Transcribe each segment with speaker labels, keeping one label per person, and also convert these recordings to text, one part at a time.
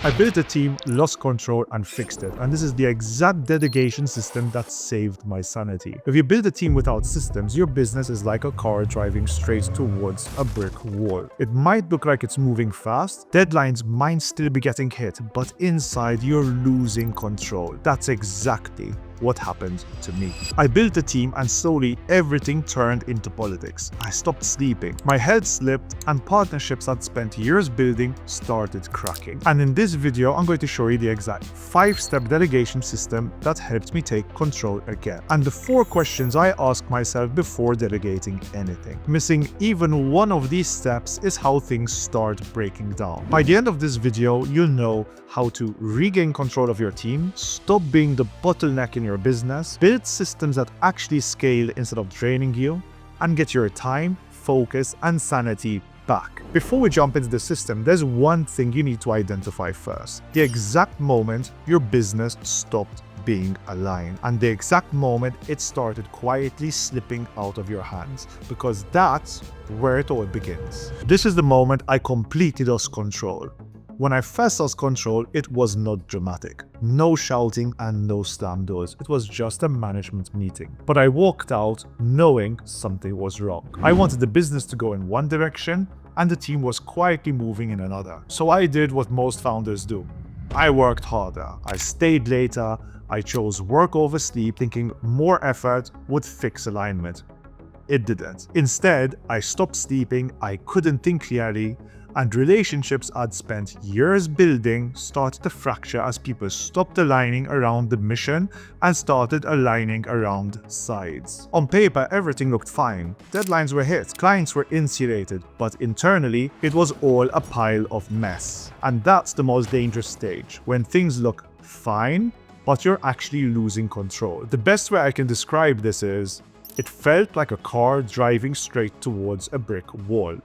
Speaker 1: I built a team, lost control, and fixed it. And this is the exact delegation system that saved my sanity. If you build a team without systems, your business is like a car driving straight towards a brick wall. It might look like it's moving fast, deadlines might still be getting hit, but inside you're losing control. That's exactly what happened to me. I built a team and slowly everything turned into politics. I stopped sleeping, my head slipped, and partnerships I'd spent years building started cracking. And in this video, I'm going to show you the exact 5-step delegation system that helped me take control again. And the 4 questions I ask myself before delegating anything. Missing even one of these steps is how things start breaking down. By the end of this video, you'll know how to regain control of your team, stop being the bottleneck in your business, build systems that actually scale instead of draining you, and get your time, focus, and sanity back. Before we jump into the system, there's one thing you need to identify first: the exact moment your business stopped being aligned, and the exact moment it started quietly slipping out of your hands, because that's where it all begins. This is the moment I completely lost control. When I first lost control, it was not dramatic. No shouting and no slam doors. It was just a management meeting. But I walked out knowing something was wrong. I wanted the business to go in one direction and the team was quietly moving in another. So I did what most founders do. I worked harder. I stayed later. I chose work over sleep, thinking more effort would fix alignment. It didn't. Instead, I stopped sleeping. I couldn't think clearly. And relationships I'd spent years building started to fracture as people stopped aligning around the mission and started aligning around sides. On paper, everything looked fine. Deadlines were hit, clients were insulated, but internally, it was all a pile of mess. And that's the most dangerous stage, when things look fine, but you're actually losing control. The best way I can describe this is, it felt like a car driving straight towards a brick wall.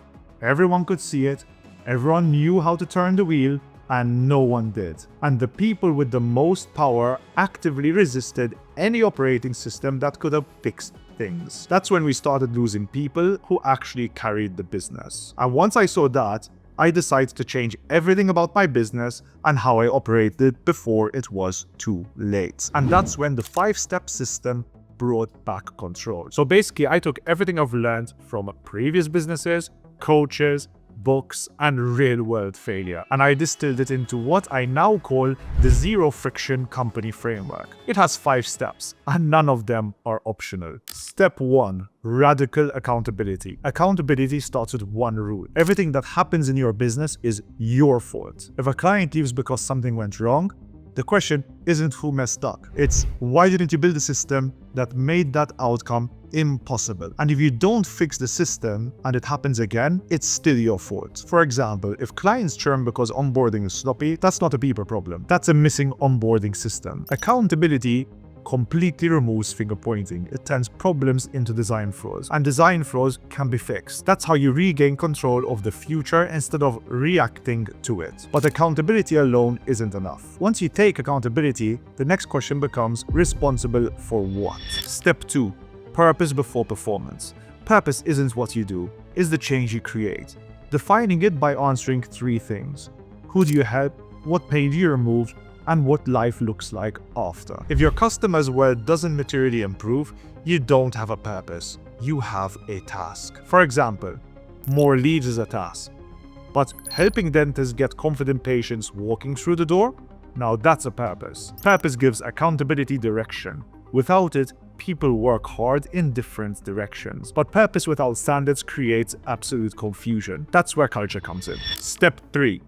Speaker 1: Everyone could see it, everyone knew how to turn the wheel, and no one did. And the people with the most power actively resisted any operating system that could have fixed things. That's when we started losing people who actually carried the business. And once I saw that, I decided to change everything about my business and how I operated before it was too late. And that's when the 5-step system brought back control. So basically, I took everything I've learned from previous businesses, coaches, books, and real-world failure, and I distilled it into what I now call the Zero Friction Company Framework. It has 5 steps, and none of them are optional. Step 1. Radical accountability. Accountability starts with one rule. Everything that happens in your business is your fault. If a client leaves because something went wrong, the question isn't who messed up. It's why didn't you build a system that made that outcome impossible? And if you don't fix the system and it happens again, it's still your fault. For example, if clients churn because onboarding is sloppy, that's not a people problem. That's a missing onboarding system. Accountability completely removes finger pointing. It turns problems into design flaws, and design flaws can be fixed. That's how you regain control of the future instead of reacting to it. But accountability alone isn't enough. Once you take accountability, the next question becomes responsible for what? Step 2. Purpose before performance. Purpose isn't what you do, it's the change you create. Defining it by answering 3 things. Who do you help? What pain do you remove? And what life looks like after. If your customer's world doesn't materially improve, you don't have a purpose. You have a task. For example, more leads is a task. But helping dentists get confident patients walking through the door? Now that's a purpose. Purpose gives accountability direction. Without it, people work hard in different directions. But purpose without standards creates absolute confusion. That's where culture comes in. Step 3.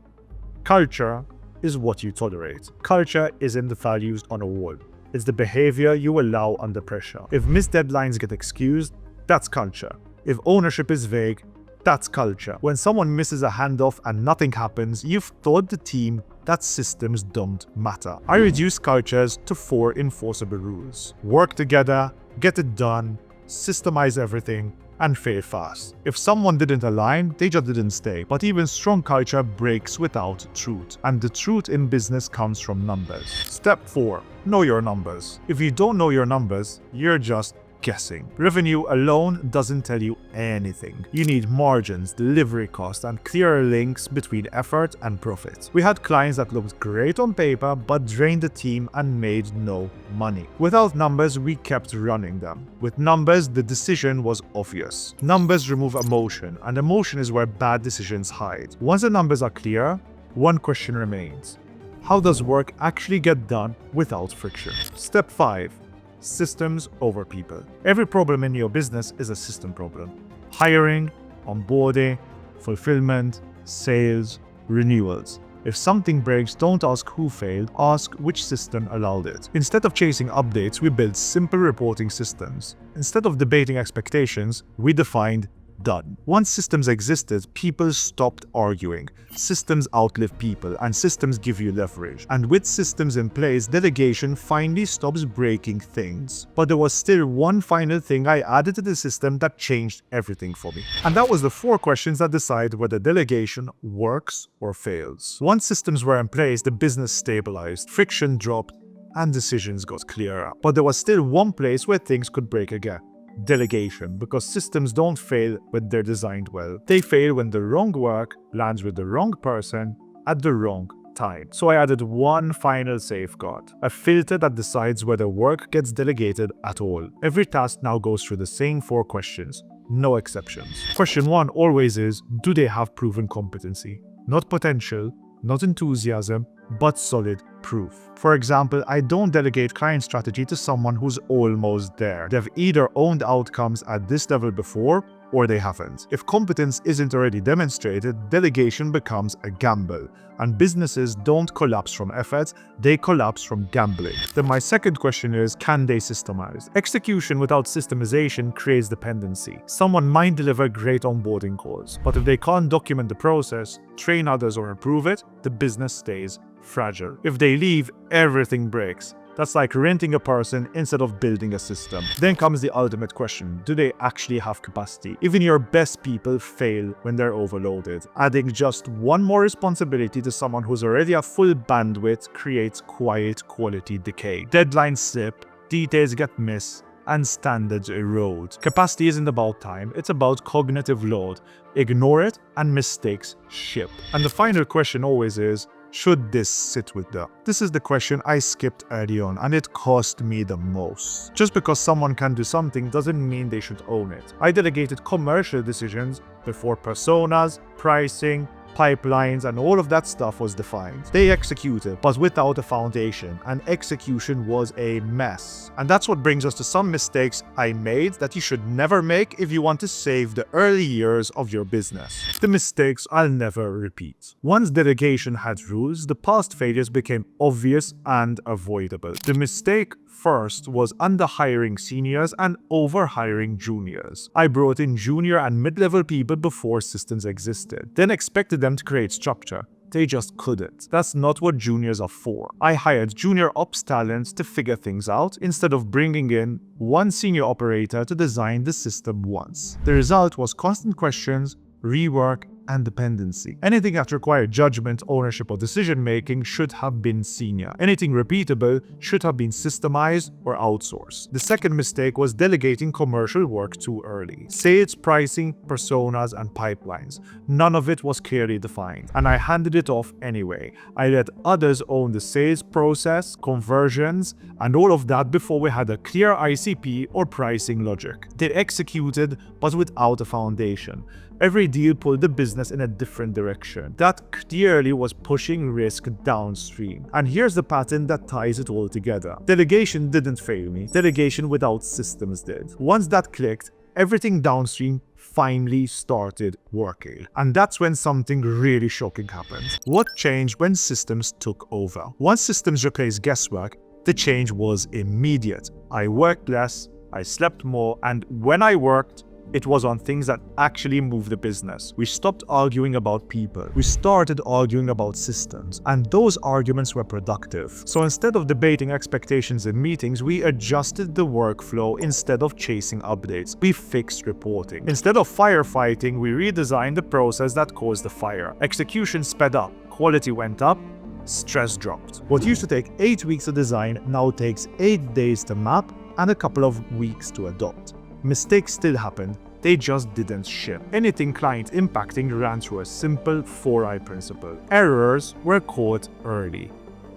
Speaker 1: Culture is what you tolerate. Culture isn't the values on a wall. It's the behavior you allow under pressure. If missed deadlines get excused, that's culture. If ownership is vague, that's culture. When someone misses a handoff and nothing happens, you've taught the team that systems don't matter. I reduced cultures to 4 enforceable rules. Work together, get it done, systemize everything, and fail fast. If someone didn't align, they just didn't stay. But even strong culture breaks without truth. And the truth in business comes from numbers. Step 4. Know your numbers. If you don't know your numbers, you're just guessing. Revenue alone doesn't tell you anything. You need margins, delivery costs, and clearer links between effort and profit. We had clients that looked great on paper but drained the team and made no money. Without numbers, we kept running them. With numbers, the decision was obvious. Numbers remove emotion, and emotion is where bad decisions hide. Once the numbers are clear, one question remains. How does work actually get done without friction? Step 5. Systems over people. Every problem in your business is a system problem. Hiring, onboarding, fulfillment, sales, renewals. If something breaks, don't ask who failed, ask which system allowed it. Instead of chasing updates, we built simple reporting systems. Instead of debating expectations, we defined done. Once systems existed, people stopped arguing. Systems outlive people, and systems give you leverage. And with systems in place, delegation finally stops breaking things. But there was still one final thing I added to the system that changed everything for me. And that was the 4 questions that decide whether delegation works or fails. Once systems were in place, the business stabilized, friction dropped, and decisions got clearer. But there was still one place where things could break again. Delegation, because systems don't fail when they're designed well. They fail when the wrong work lands with the wrong person at the wrong time. So I added one final safeguard, a filter that decides whether work gets delegated at all. Every task now goes through the same 4 questions, no exceptions. Question 1 always is, do they have proven competency? Not potential, not enthusiasm, but solid proof. For example, I don't delegate client strategy to someone who's almost there. They've either owned outcomes at this level before or they haven't. If competence isn't already demonstrated, delegation becomes a gamble. And businesses don't collapse from effort, they collapse from gambling. Then my second question is, can they systemize? Execution without systemization creates dependency. Someone might deliver great onboarding calls, but if they can't document the process, train others or improve it, the business stays fragile. If they leave, everything breaks. That's like renting a person instead of building a system. Then comes the ultimate question, do they actually have capacity? Even your best people fail when they're overloaded. Adding just one more responsibility to someone who's already at full bandwidth creates quiet quality decay. Deadlines slip, details get missed, and standards erode. Capacity isn't about time, it's about cognitive load. Ignore it and mistakes ship. And the final question always is, should this sit with them? This is the question I skipped early on, and it cost me the most. Just because someone can do something doesn't mean they should own it. I delegated commercial decisions before personas, pricing, pipelines, and all of that stuff was defined. They executed, but without a foundation, and execution was a mess. And that's what brings us to some mistakes I made that you should never make if you want to save the early years of your business. The mistakes I'll never repeat. Once delegation had rules, the past failures became obvious and avoidable. The mistake first was under-hiring seniors and over-hiring juniors. I brought in junior and mid-level people before systems existed, then expected them to create structure. They just couldn't. That's not what juniors are for. I hired junior ops talents to figure things out instead of bringing in one senior operator to design the system once. The result was constant questions, rework, and dependency. Anything that required judgment, ownership, or decision-making should have been senior. Anything repeatable should have been systemized or outsourced. The second mistake was delegating commercial work too early. Sales, pricing, personas, and pipelines. None of it was clearly defined, and I handed it off anyway. I let others own the sales process, conversions, and all of that before we had a clear ICP or pricing logic. They executed, but without a foundation. Every deal pulled the business in a different direction. That clearly was pushing risk downstream. And here's the pattern that ties it all together. Delegation didn't fail me. Delegation without systems did. Once that clicked, everything downstream finally started working. And that's when something really shocking happened. What changed when systems took over? Once systems replaced guesswork, the change was immediate. I worked less, I slept more, and when I worked, it was on things that actually moved the business. We stopped arguing about people. We started arguing about systems, and those arguments were productive. So instead of debating expectations in meetings, we adjusted the workflow instead of chasing updates. We fixed reporting. Instead of firefighting, we redesigned the process that caused the fire. Execution sped up, quality went up, stress dropped. What used to take 8 weeks to design now takes 8 days to map and a couple of weeks to adopt. Mistakes still happened, they just didn't ship. Anything client impacting ran through a simple 4I principle. Errors were caught early.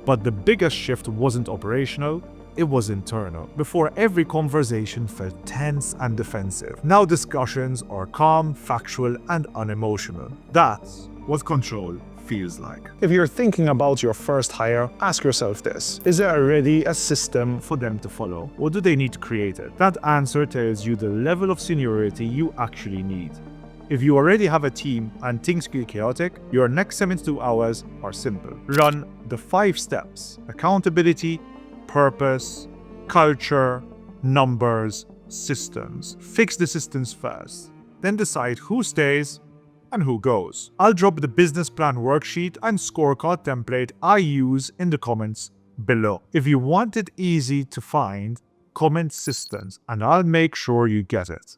Speaker 1: But the biggest shift wasn't operational, it was internal. Before, every conversation felt tense and defensive. Now discussions are calm, factual, and unemotional. That's what control feels like. If you're thinking about your first hire, ask yourself this: is there already a system for them to follow, or do they need to create it? That answer tells you the level of seniority you actually need. If you already have a team and things feel chaotic, your next 72 hours are simple. Run the 5 steps: accountability, purpose, culture, numbers, systems. Fix the systems first, then decide who stays and who goes. I'll drop the business plan worksheet and scorecard template I use in the comments below. If you want it easy to find, comment systems and I'll make sure you get it.